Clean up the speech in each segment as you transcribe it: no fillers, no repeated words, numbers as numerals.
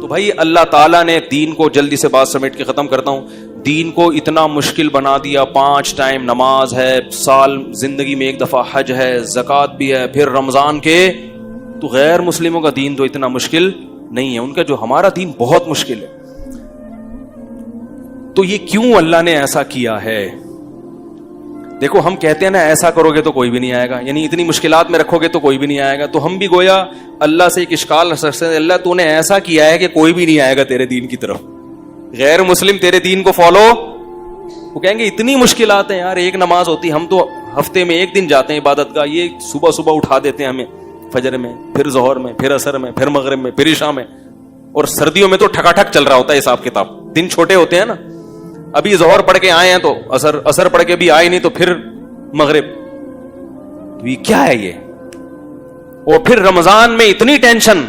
بھائی اللہ تعالیٰ نے دین کو, جلدی سے بات سمیٹ کے ختم کرتا ہوں, دین کو اتنا مشکل بنا دیا. 5 ٹائم نماز ہے, سال زندگی میں 1 دفعہ حج ہے, زکوٰۃ بھی ہے, پھر رمضان کے. تو غیر مسلموں کا دین تو اتنا مشکل نہیں ہے, ان کا جو ہمارا دین بہت مشکل ہے. تو یہ کیوں اللہ نے ایسا کیا ہے؟ دیکھو ہم کہتے ہیں نا ایسا کرو گے تو کوئی بھی نہیں آئے گا, یعنی اتنی مشکلات میں رکھو گے تو کوئی بھی نہیں آئے گا. تو ہم بھی گویا اللہ سے ایک اشکال رکھ سکتے ہیں, اللہ تو نے ایسا کیا ہے کہ کوئی بھی نہیں آئے گا تیرے دین کی طرف. غیر مسلم تیرے دین کو فالو, وہ کہیں گے اتنی مشکلات ہیں یار, ایک نماز ہوتی, ہم تو ہفتے میں 1 دن جاتے ہیں عبادت کا, یہ صبح صبح اٹھا دیتے ہیں ہمیں فجر میں, پھر ظہر میں, پھر عصر میں, پھر مغرب میں, پھر عشاء میں. اور سردیوں میں تو ٹھکا ٹھک چل رہا ہوتا ہے حساب کتاب, دن چھوٹے ہوتے ہیں نا. ابھی ظہر پڑھ کے آئے ہیں تو عصر پڑھ کے بھی آئے نہیں تو پھر مغرب. تو یہ کیا ہے یہ؟ اور پھر رمضان میں اتنی ٹینشن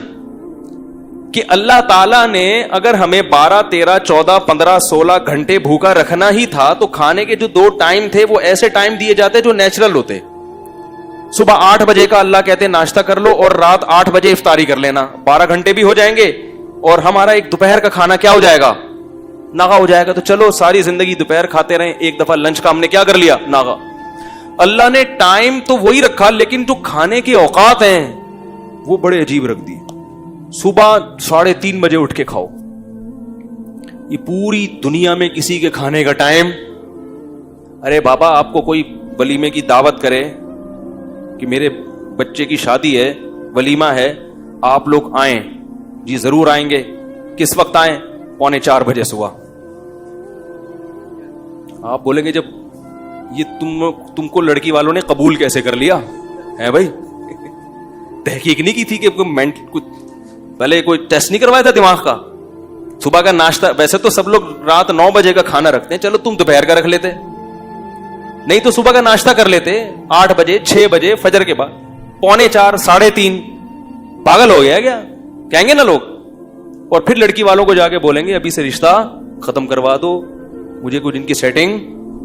کہ اللہ تعالیٰ نے اگر ہمیں 12, 13, 14, 15, 16 گھنٹے بھوکا رکھنا ہی تھا تو کھانے کے جو 2 ٹائم تھے وہ ایسے ٹائم دیے جاتے جو نیچرل ہوتے. صبح 8 بجے کا اللہ کہتے ہیں ناشتہ کر لو اور رات 8 بجے افطاری کر لینا, 12 گھنٹے بھی ہو جائیں گے اور ہمارا ایک دوپہر کا کھانا کیا ہو جائے گا, ناغا ہو جائے گا. تو چلو ساری زندگی دوپہر کھاتے رہیں, ایک دفعہ لنچ کا ہم نے کیا کر لیا, ناغا. اللہ نے ٹائم تو وہی رکھا لیکن جو کھانے کے اوقات ہیں وہ بڑے عجیب رکھ دیے. صبح 3:30 بجے اٹھ کے کھاؤ. یہ پوری دنیا میں کسی کے کھانے کا ٹائم. ارے بابا آپ کو کوئی ولیمے کی دعوت کرے کہ میرے بچے کی شادی ہے, ولیمہ ہے, آپ لوگ آئیں. جی ضرور آئیں گے. کس وقت آئیں؟ 3:45 بجے صبح. آپ بولیں گے جب یہ تم کو لڑکی والوں نے قبول کیسے کر لیا ہے بھائی؟ تحقیق نہیں کی تھی کہ پہلے کوئی ٹیسٹ نہیں کروایا تھا دماغ کا؟ صبح کا ناشتہ ویسے تو سب لوگ رات 9 بجے کا کھانا رکھتے ہیں, چلو تم دوپہر کا رکھ لیتے, نہیں تو صبح کا ناشتہ کر لیتے 8 بجے 6 بجے فجر کے بعد, 3:45 3:30. پاگل ہو گیا کیا کہیں گے نا لوگ. اور پھر لڑکی والوں کو جا کے بولیں گے ابھی سے رشتہ ختم کروا دو, مجھے کچھ ان کی سیٹنگ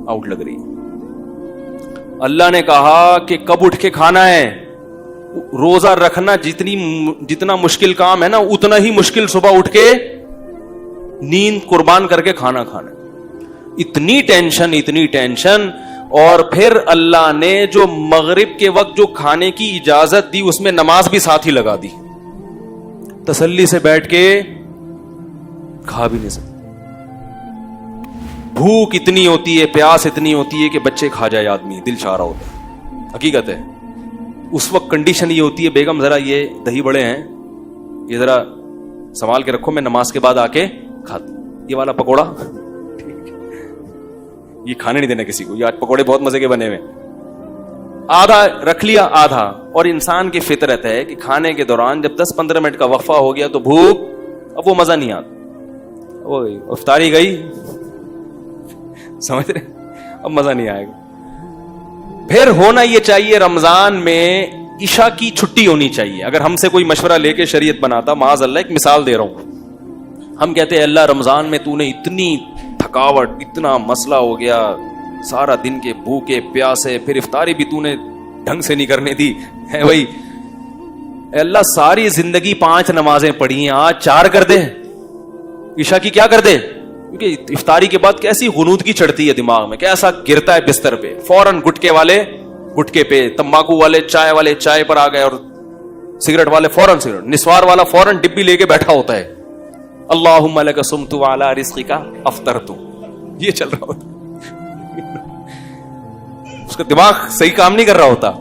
آؤٹ لگ رہی ہے. اللہ نے کہا کہ کب اٹھ کے کھانا ہے. روزہ رکھنا جتنا مشکل کام ہے نا, اتنا ہی مشکل صبح اٹھ کے نیند قربان کر کے کھانا کھانا. اتنی ٹینشن. اور پھر اللہ نے جو مغرب کے وقت جو کھانے کی اجازت دی اس میں نماز بھی ساتھ ہی لگا دی. تسلی سے بیٹھ کے کھا بھی نہیں سکتے. بھوک اتنی ہوتی ہے, پیاس اتنی ہوتی ہے کہ بچے کھا جائے آدمی, دل چاہ رہا ہوتا ہے. حقیقت ہے اس وقت کنڈیشن یہ ہوتی ہے, بیگم ذرا یہ دہی بڑے ہیں یہ ذرا سنبھال کے رکھو, میں نماز کے بعد آ کے کھاتا. یہ والا پکوڑا یہ کھانے نہیں دینا کسی کو, یہ پکوڑے بہت مزے کے بنے ہوئے, آدھا رکھ لیا آدھا. اور انسان کی فطرت ہے کہ کھانے کے دوران جب 10-15 منٹ کا وقفہ ہو گیا تو بھوک, اب وہ مزہ نہیں آتا, وہ افطاری گئی, سمجھ رہے, اب مزہ نہیں آئے گا. پھر ہونا یہ چاہیے رمضان میں عشاء کی چھٹی ہونی چاہیے. اگر ہم سے کوئی مشورہ لے کے شریعت بناتا, معاذ اللہ ایک مثال دے رہا ہوں, ہم کہتے ہیں اللہ رمضان میں تو نے اتنی تھکاوٹ, اتنا مسئلہ ہو گیا, سارا دن کے بھوکے پیاسے, پھر افطاری بھی تو نے ڈھنگ سے نہیں کرنے دی ہے بھائی. اللہ ساری زندگی 5 نمازیں پڑھی ہیں, آج 4 کر دے, عشاء کی کیا کر دے. کیونکہ افطاری کے بعد کیسی غنودگی چڑھتی ہے دماغ میں, کیسا گرتا ہے بستر پہ, فوراً گٹکے والے گٹکے پہ, تمباکو والے چائے پر آ گئے, اور سگریٹ والے فوراً سگریٹ, نسوار والا فوراً ڈبی لے کے بیٹھا ہوتا ہے, اللہم لک صمت وعلی رزقک افطرت, یہ چل رہا ہوتا. اس کا دماغ صحیح کام نہیں کر رہا ہوتا.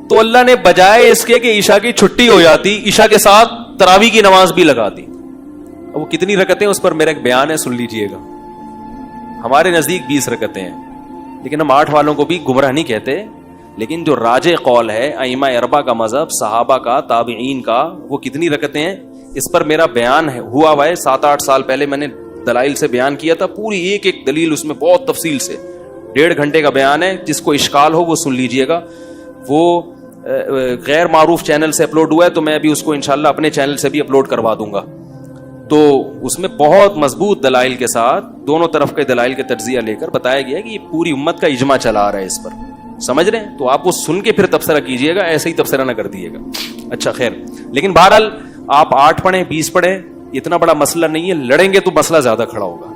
تو اللہ نے بجائے اس کے کہ عشاء کی چھٹی ہو جاتی, عشاء کے ساتھ تراویح کی نماز بھی لگا دی. وہ کتنی رکعتیں, اس پر میرا ایک بیان ہے, سن لیجئے گا. ہمارے نزدیک 20 رکعتیں ہیں, لیکن ہم 8 والوں کو بھی گمراہ نہیں کہتے. لیکن جو راجح قول ہے ائمہ اربعہ کا مذہب, صحابہ کا, تابعین کا, وہ کتنی رکعتیں ہیں, اس پر میرا بیان ہوا ہوا ہے. 7-8 سال پہلے میں نے دلائل سے بیان کیا تھا, پوری ایک دلیل اس میں بہت تفصیل سے, 1.5 گھنٹے کا بیان ہے. جس کو اشکال ہو وہ سن لیجئے گا. وہ غیر معروف چینل سے اپلوڈ ہوا ہے, تو میں ابھی اس کو انشاءاللہ اپنے چینل سے بھی اپلوڈ کروا دوں گا. تو اس میں بہت مضبوط دلائل کے ساتھ, دونوں طرف کے دلائل کے تجزیہ لے کر بتایا گیا ہے کہ یہ پوری امت کا اجماع چلا آ رہا ہے اس پر, سمجھ رہے ہیں. تو آپ وہ سن کے پھر تبصرہ کیجئے گا, ایسے ہی تبصرہ نہ کر دیجیے گا. اچھا خیر, لیکن بہرحال آپ 8 پڑھیں 20 پڑھیں اتنا بڑا مسئلہ نہیں ہے, لڑیں گے تو مسئلہ زیادہ کھڑا ہوگا.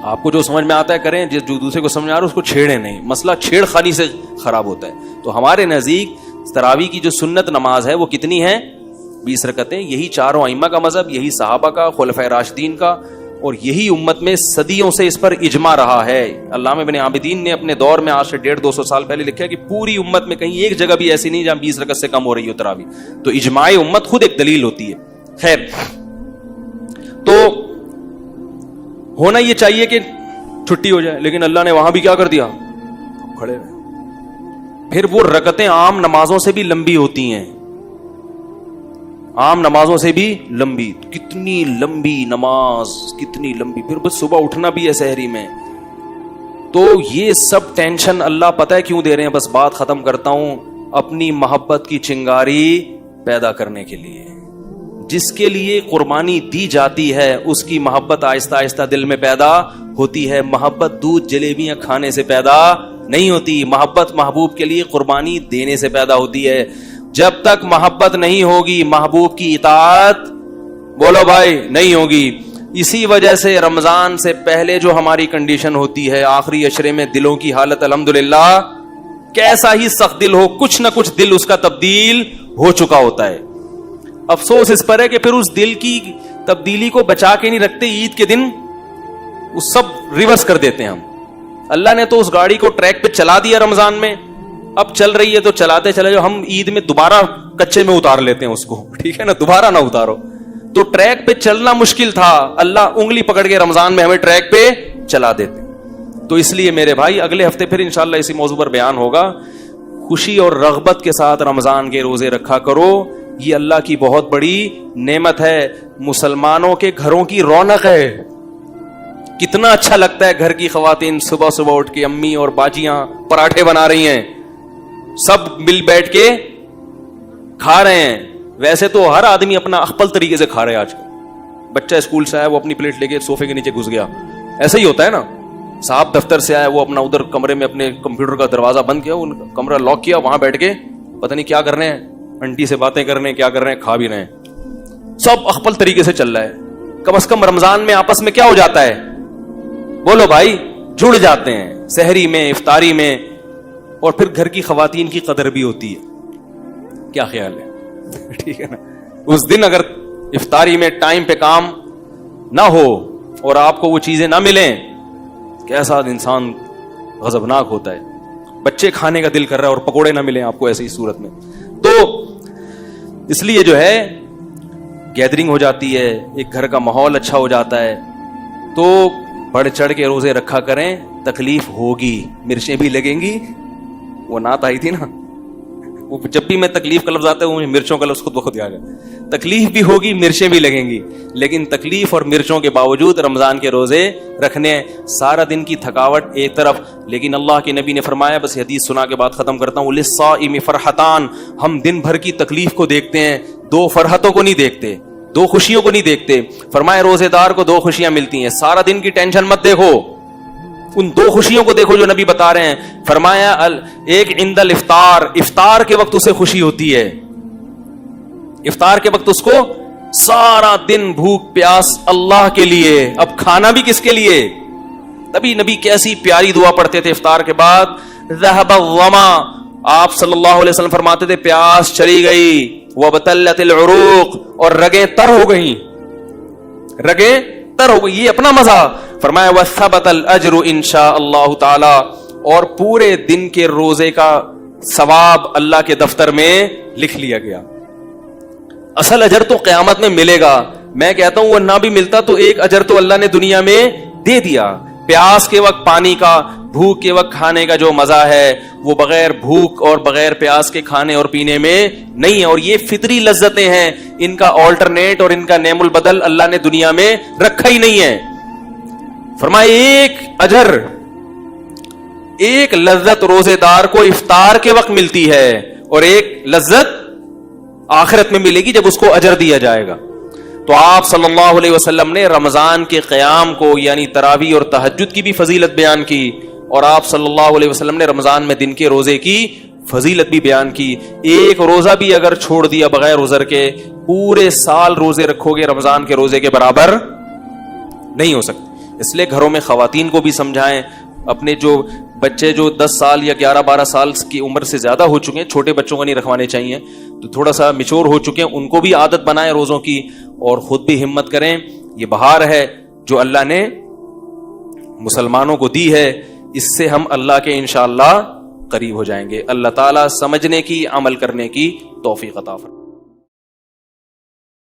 آپ کو جو سمجھ میں آتا ہے کریں, جو دوسرے کو سمجھ میں آ رہا ہے اس کو چھیڑیں نہیں, مسئلہ چھیڑ خانی سے خراب ہوتا ہے. تو ہمارے نزدیک تراویح کی جو سنت نماز ہے وہ کتنی ہے؟ 20 رکعتیں. یہی چاروں ائمہ کا مذہب, یہی صحابہ کا, خلفائے راشدین کا, اور یہی امت میں صدیوں سے اس پر اجماع رہا ہے. علامہ ابن عابدین نے اپنے دور میں آج سے 150-200 سال پہلے لکھا ہے کہ پوری امت میں کہیں ایک جگہ بھی ایسی نہیں جہاں 20 رکعت سے کم ہو رہی ہو تراویح. تو اجماع امت خود ایک دلیل ہوتی ہے. خیر, تو ہونا یہ چاہیے کہ چھٹی ہو جائے, لیکن اللہ نے وہاں بھی کیا کر دیا, کھڑے رہے. پھر وہ رکعتیں عام نمازوں سے بھی لمبی ہوتی ہیں, عام نمازوں سے بھی لمبی. کتنی لمبی نماز, کتنی لمبی. پھر بس صبح اٹھنا بھی ہے سحری میں. تو یہ سب ٹینشن اللہ پتہ ہے کیوں دے رہے ہیں, بس بات ختم کرتا ہوں, اپنی محبت کی چنگاری پیدا کرنے کے لیے. جس کے لیے قربانی دی جاتی ہے اس کی محبت آہستہ آہستہ دل میں پیدا ہوتی ہے. محبت دودھ جلیبیاں کھانے سے پیدا نہیں ہوتی, محبت محبوب کے لیے قربانی دینے سے پیدا ہوتی ہے. جب تک محبت نہیں ہوگی محبوب کی اطاعت, بولو بھائی, نہیں ہوگی. اسی وجہ سے رمضان سے پہلے جو ہماری کنڈیشن ہوتی ہے, آخری عشرے میں دلوں کی حالت الحمدللہ کیسا ہی سخت دل ہو, کچھ نہ کچھ دل اس کا تبدیل ہو چکا ہوتا ہے. افسوس اس پر ہے کہ پھر اس دل کی تبدیلی کو بچا کے نہیں رکھتے, عید کے دن وہ سب ریورس کر دیتے ہیں ہم. اللہ نے تو اس گاڑی کو ٹریک پہ چلا دیا رمضان میں, اب چل رہی ہے تو چلاتے چلے جو, ہم عید میں دوبارہ کچے میں اتار لیتے ہیں اس کو, ٹھیک ہے نا, دوبارہ نہ اتارو. تو ٹریک پہ چلنا مشکل تھا, اللہ انگلی پکڑ کے رمضان میں ہمیں ٹریک پہ چلا دیتے. تو اس لیے میرے بھائی اگلے ہفتے پھر انشاءاللہ اسی موضوع پر بیان ہوگا. خوشی اور رغبت کے ساتھ رمضان کے روزے رکھا کرو, یہ اللہ کی بہت بڑی نعمت ہے. مسلمانوں کے گھروں کی رونق ہے. کتنا اچھا لگتا ہے گھر کی خواتین صبح صبح اٹھ کے, امی اور باجیاں پراٹھے بنا رہی ہیں, سب مل بیٹھ کے کھا رہے ہیں. ویسے تو ہر آدمی اپنا اخپل طریقے سے کھا رہے ہیں آج کل. بچہ اسکول سے آیا, وہ اپنی پلیٹ لے کے صوفے کے نیچے گھس گیا, ایسا ہی ہوتا ہے نا. صاحب دفتر سے آیا, وہ اپنا ادھر کمرے میں اپنے کمپیوٹر کا دروازہ بند کیا, کمرہ لاک کیا, وہاں بیٹھ کے پتہ نہیں کیا کر رہے ہیں, انٹی سے باتیں کر رہے ہیں, کیا کر رہے ہیں, کھا بھی رہے ہیں. سب اخپل طریقے سے چل رہا ہے. کم از کم رمضان میں آپس میں کیا ہو جاتا ہے, بولو بھائی, جڑ جاتے ہیں سحری میں, افطاری میں, اور پھر گھر کی خواتین کی قدر بھی ہوتی ہے. کیا خیال ہے, ٹھیک ہے نا. اس دن اگر افطاری میں ٹائم پہ کام نہ ہو اور آپ کو وہ چیزیں نہ ملیں, کیسا انسان غضبناک ہوتا ہے. بچے کھانے کا دل کر رہا ہے اور پکوڑے نہ ملیں آپ کو ایسی صورت میں. تو اس لیے جو ہے گیدرنگ ہو جاتی ہے, ایک گھر کا ماحول اچھا ہو جاتا ہے. تو بڑھ چڑھ کے روزے رکھا کریں. تکلیف ہوگی, مرچیں بھی لگیں گی. وہ نعت آئی تھی نا, وہ جب بھی میں تکلیف کا لفظ آتا ہے وہ مرچوں کا لفظ خود بخود یاد ہے. تکلیف بھی ہوگی, مرچیں بھی لگیں گی, لیکن تکلیف اور مرچوں کے باوجود رمضان کے روزے رکھنے. سارا دن کی تھکاوٹ ایک طرف, لیکن اللہ کے نبی نے فرمایا, بس حدیث سنا کے بعد ختم کرتا ہوں, للصائم فرحتان, ہم دن بھر کی تکلیف کو دیکھتے ہیں, 2 فرحتوں کو نہیں دیکھتے, 2 خوشیوں کو نہیں دیکھتے. فرمایا روزے دار کو 2 خوشیاں ملتی ہیں. سارا دن کی ٹینشن مت دیکھو, ان 2 خوشیوں کو دیکھو جو نبی بتا رہے ہیں. فرمایا ایک عند الافطار, افطار کے وقت اسے خوشی ہوتی ہے. افطار کے وقت اس کو سارا دن بھوک پیاس اللہ کے لیے, اب کھانا بھی کس کے لیے. تبھی نبی کیسی پیاری دعا پڑھتے تھے افطار کے بعد, ذهب الظما, آپ صلی اللہ علیہ وسلم فرماتے تھے پیاس چلی گئی, وابتلت العروق, اور رگیں تر ہو گئیں, رگیں تر ہو گئی. یہ اپنا مزہ. فرمایا وثبت الاجر انشاء اللہ تعالی, اور پورے دن کے روزے کا ثواب اللہ کے دفتر میں لکھ لیا گیا. اصل اجر تو قیامت میں ملے گا. میں کہتا ہوں وہ نہ بھی ملتا تو ایک اجر تو اللہ نے دنیا میں دے دیا. پیاس کے وقت پانی کا, بھوک کے وقت کھانے کا جو مزہ ہے وہ بغیر بھوک اور بغیر پیاس کے کھانے اور پینے میں نہیں ہے. اور یہ فطری لذتیں ہیں, ان کا آلٹرنیٹ اور ان کا نعم البدل اللہ نے دنیا میں رکھا ہی نہیں ہے. فرمائے ایک اجر, ایک لذت روزے دار کو افطار کے وقت ملتی ہے, اور ایک لذت آخرت میں ملے گی جب اس کو اجر دیا جائے گا. تو آپ صلی اللہ علیہ وسلم نے رمضان کے قیام کو یعنی تراویح اور تہجد کی بھی فضیلت بیان کی, اور آپ صلی اللہ علیہ وسلم نے رمضان میں دن کے روزے کی فضیلت بھی بیان کی. ایک روزہ بھی اگر چھوڑ دیا بغیر عذر کے, پورے سال روزے رکھو گے رمضان کے روزے کے برابر نہیں ہو سکتے. اس لیے گھروں میں خواتین کو بھی سمجھائیں, اپنے جو بچے جو 10 سال یا 11-12 سال کی عمر سے زیادہ ہو چکے ہیں, چھوٹے بچوں کو نہیں رکھوانے چاہیے, تو تھوڑا سا میچور ہو چکے ہیں, ان کو بھی عادت بنائیں روزوں کی, اور خود بھی ہمت کریں. یہ بہار ہے جو اللہ نے مسلمانوں کو دی ہے, اس سے ہم اللہ کے انشاءاللہ قریب ہو جائیں گے. اللہ تعالیٰ سمجھنے کی, عمل کرنے کی توفیق عطا فرمائے.